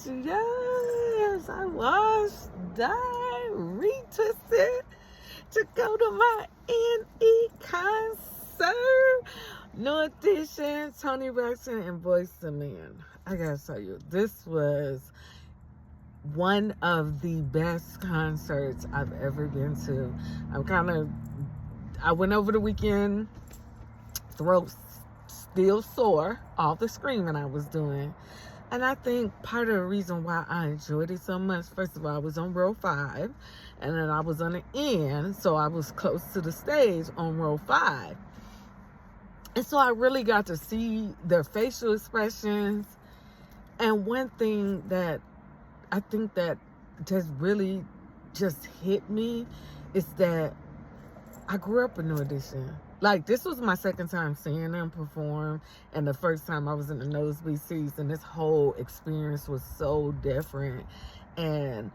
Yes, I was retwisted to go to my NE concert. New Edition, Toni Braxton, and Boyz II Men. I gotta tell you, this was one of the best concerts I've ever been to. I went over the weekend, throat still sore, all the screaming I was doing. And I think part of the reason why I enjoyed it so much, first of all, I was on row 5, and then I was on the end, so I was close to the stage on row 5. And so I really got to see their facial expressions. And one thing that I think that just really just hit me is that I grew up in New Edition. Like, this was my second time seeing them perform, and the first time I was in the nosebleed seats, and this whole experience was so different. And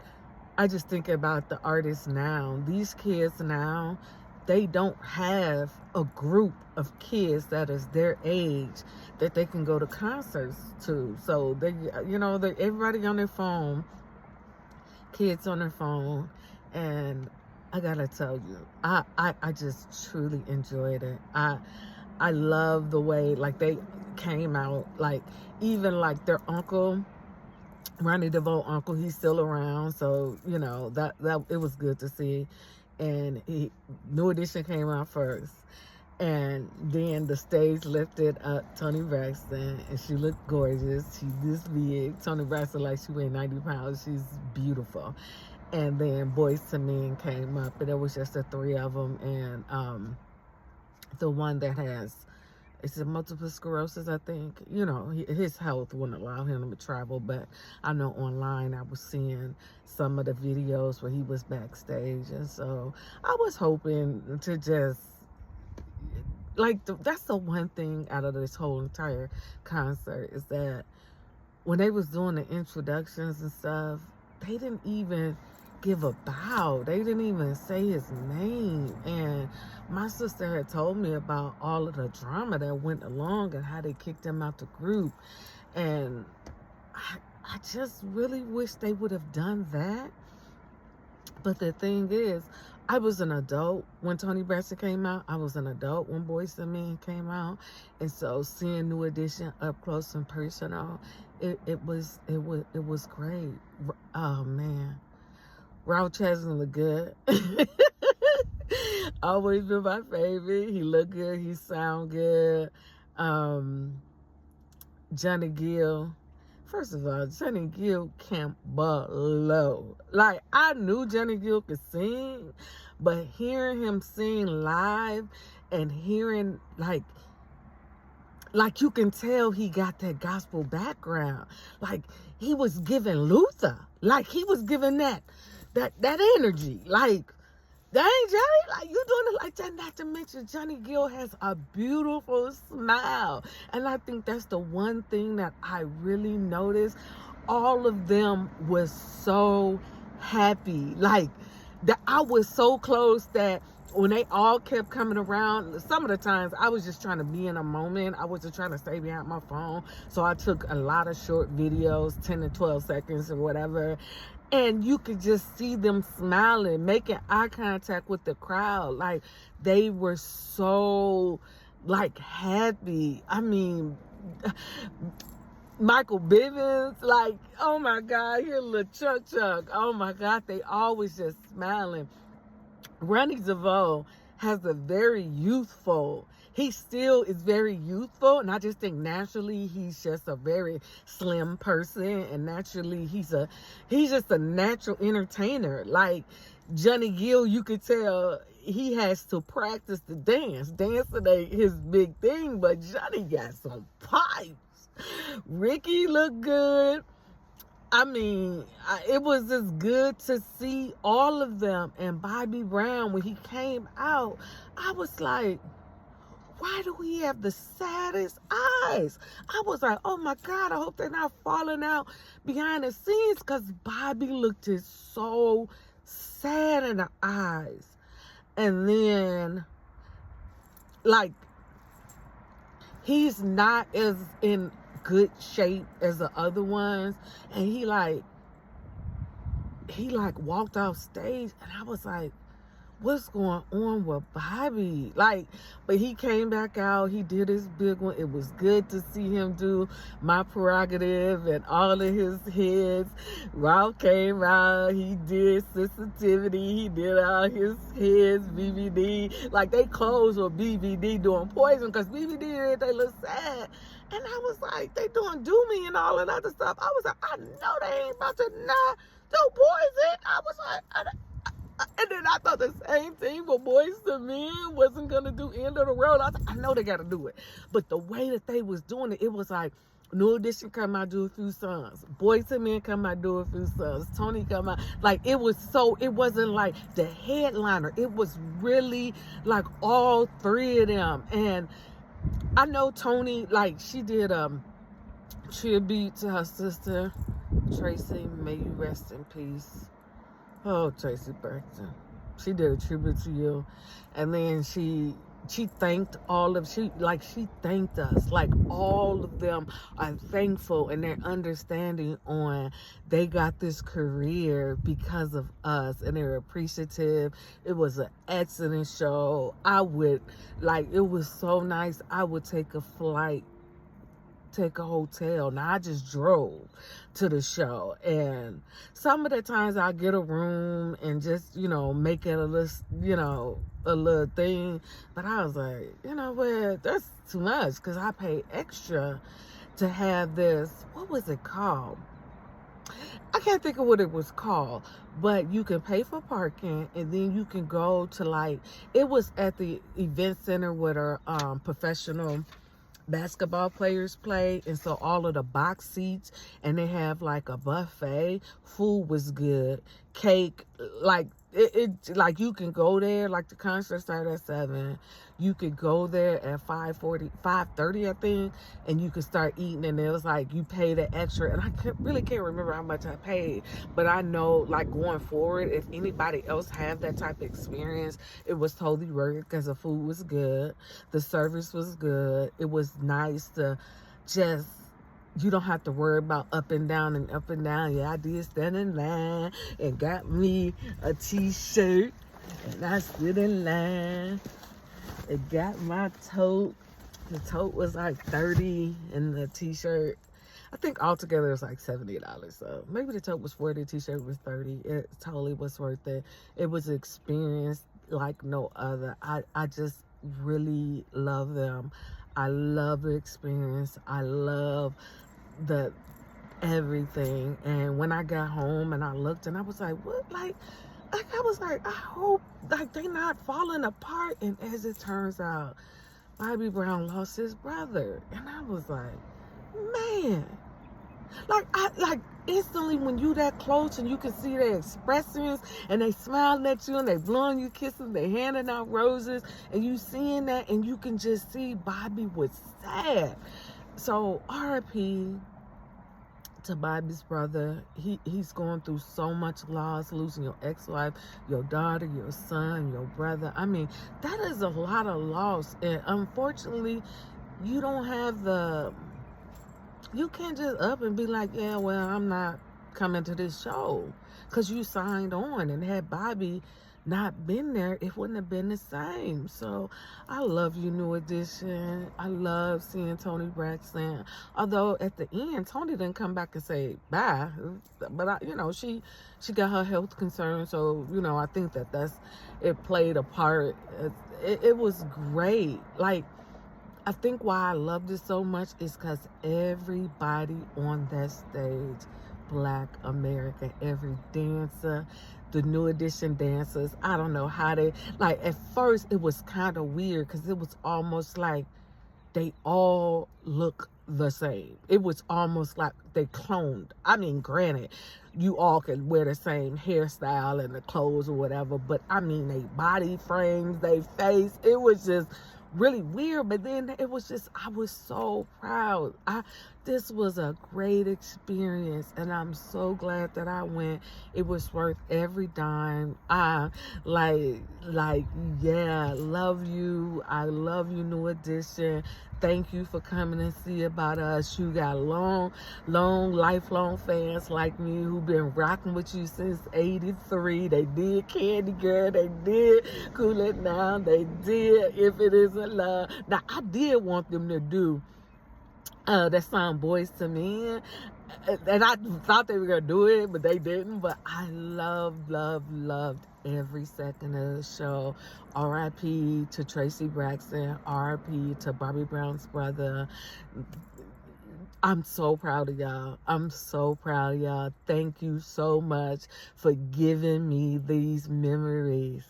I just think about the artists now. These kids now, they don't have a group of kids that is their age that they can go to concerts to. So they, everybody on their phone, kids on their phone, and I gotta tell you, I just truly enjoyed it. I love the way, like, they came out, like, even like their uncle, Ronnie DeVoe uncle, he's still around, so that it was good to see. And New Edition came out first, and then the stage lifted up Toni Braxton, and she looked gorgeous. She's this big. Toni Braxton, like, she weighed 90 pounds. She's beautiful. And then Boyz II Men came up, and it was just the three of them. And the one that has, it's multiple sclerosis, I think. His health wouldn't allow him to travel, but I know online I was seeing some of the videos where he was backstage. And so I was hoping to just, like, that's the one thing out of this whole entire concert, is that when they was doing the introductions and stuff, they didn't even give a bow. They didn't even say his name. And my sister had told me about all of the drama that went along and how they kicked him out the group. And I just really wish they would have done that. But the thing is, I was an adult when Toni Braxton came out. I was an adult when Boyz II Men came out. And so seeing New Edition up close and personal, it was great. Oh man, Ralph Chesson looked good. Always been my favorite. He looked good. He sound good. Johnny Gill. First of all, Johnny Gill can blow. Like, I knew Johnny Gill could sing, but hearing him sing live and hearing, like you can tell he got that gospel background. Like, he was giving Luther. Like, he was giving that energy. Like, dang, Johnny, like, you doing it like that. Not to mention, Johnny Gill has a beautiful smile. And I think that's the one thing that I really noticed. All of them was so happy. Like, that I was so close that when they all kept coming around, some of the times I was just trying to be in a moment. I wasn't trying to stay behind my phone. So I took a lot of short videos, 10 to 12 seconds or whatever. And you could just see them smiling, making eye contact with the crowd. Like, they were so, like, happy. I mean, Michael Bivins, like, oh my God, here, little Chuck. Oh my God, they always just smiling. Ronnie DeVoe has a very youthful, he still is very youthful, and I just think naturally he's just a very slim person, and naturally he's just a natural entertainer. Like, Johnny Gill, you could tell he has to practice the dance. Dancing ain't his big thing, but Johnny got some pipes. Ricky looked good. I mean, it was just good to see all of them. And Bobby Brown, when he came out, I was like, why do we have the saddest eyes? I was like, oh my God, I hope they're not falling out behind the scenes, because Bobby looked just so sad in the eyes. And then, like, he's not as in good shape as the other ones. And he walked off stage, and I was like, what's going on with Bobby? Like, but he came back out. He did his big one. It was good to see him do My Prerogative and all of his hits. Ralph came out. He did Sensitivity. He did all his hits, BBD. Like, they closed with BBD doing Poison because BBD, they look sad. And I was like, they doing Do Me and all that other stuff. I was like, I know they ain't about to not do Poison. I was like, and then I thought the same thing, but Boyz II Men wasn't going to do End of the Road. I was like, I know they got to do it. But the way that they was doing it, it was like, New Edition come out, do a few songs. Boyz II Men come out, do a few songs. Toni come out. Like, it wasn't like the headliner. It was really like all three of them. And I know Toni, like, she did tribute to her sister, Tracy. May you rest in peace. Oh, Toni Braxton. She did a tribute to you. And then she thanked she thanked us. Like, all of them are thankful, and they're understanding on they got this career because of us, and they're appreciative. It was an excellent show. It was so nice. I would take a flight, take a hotel. Now, I just drove to the show, and some of the times I get a room and just, make it a little thing. But I was like, you know what, that's too much, because I paid extra to have this. What was it called? I can't think of what it was called, but you can pay for parking, and then you can go to, it was at the event center where professional basketball players play, and so all of the box seats, and they have like a buffet. Food was good, cake, you can go there, like the concert started at 7. You could go there at 5:30, I think, and you could start eating, and it was like you pay the extra, and I really can't remember how much I paid, but I know, like, going forward, if anybody else have that type of experience, it was totally worth it, because the food was good, the service was good, it was nice to just, you don't have to worry about up and down and up and down. Yeah, I did stand in line and got me a t-shirt, and I stood in line and got my tote. The tote was like $30, and the t-shirt, I think altogether it was like $70. So maybe the tote was $40, the t-shirt was $30. It totally was worth it. It was an experience like no other. I just really love them. I love the experience. I love the everything. And when I got home and I looked, and I was like, what? I was like, I hope they not falling apart. And as it turns out, Bobby Brown lost his brother. And I was like, man. Instantly, when you that close and you can see their expressions, and they smiling at you, and they blowing you kisses, they handing out roses, and you seeing that, and you can just see Bobby was sad. So R.I.P. to Bobby's brother. He's going through so much loss, losing your ex-wife, your daughter, your son, your brother. I mean, that is a lot of loss. And unfortunately, you don't have you can't just up and be like, yeah, well, I'm not coming to this show, because you signed on, and had Bobby not been there, it wouldn't have been the same. So I love you, New Edition. I love seeing Toni Braxton. Although at the end, Toni didn't come back and say bye, but she got her health concerns, so I think it played a part. It was great. I think why I loved it so much is because everybody on that stage, Black American, every dancer, the New Edition dancers, I don't know how they, at first it was kind of weird, because it was almost like they all look the same. It was almost like they cloned. I mean, granted, you all could wear the same hairstyle and the clothes or whatever, but I mean, they body frames, they face, it was just really weird. But then it was just, I was so proud. this was a great experience, and I'm so glad that I went. It was worth every dime. Yeah, love you. I love you, New Edition. Thank you for coming and see about us. You got lifelong fans like me who've been rocking with you since '83. They did Candy Girl. They did Cool It Down. They did If It Isn't Love. Now, I did want them to do that song Boys to Men, and I thought they were gonna do it, but they didn't. But I loved every second of the show. R.I.P. to Tracy Braxton, R.I.P. to Bobby Brown's brother. I'm so proud of y'all. I'm so proud of y'all. Thank you so much for giving me these memories.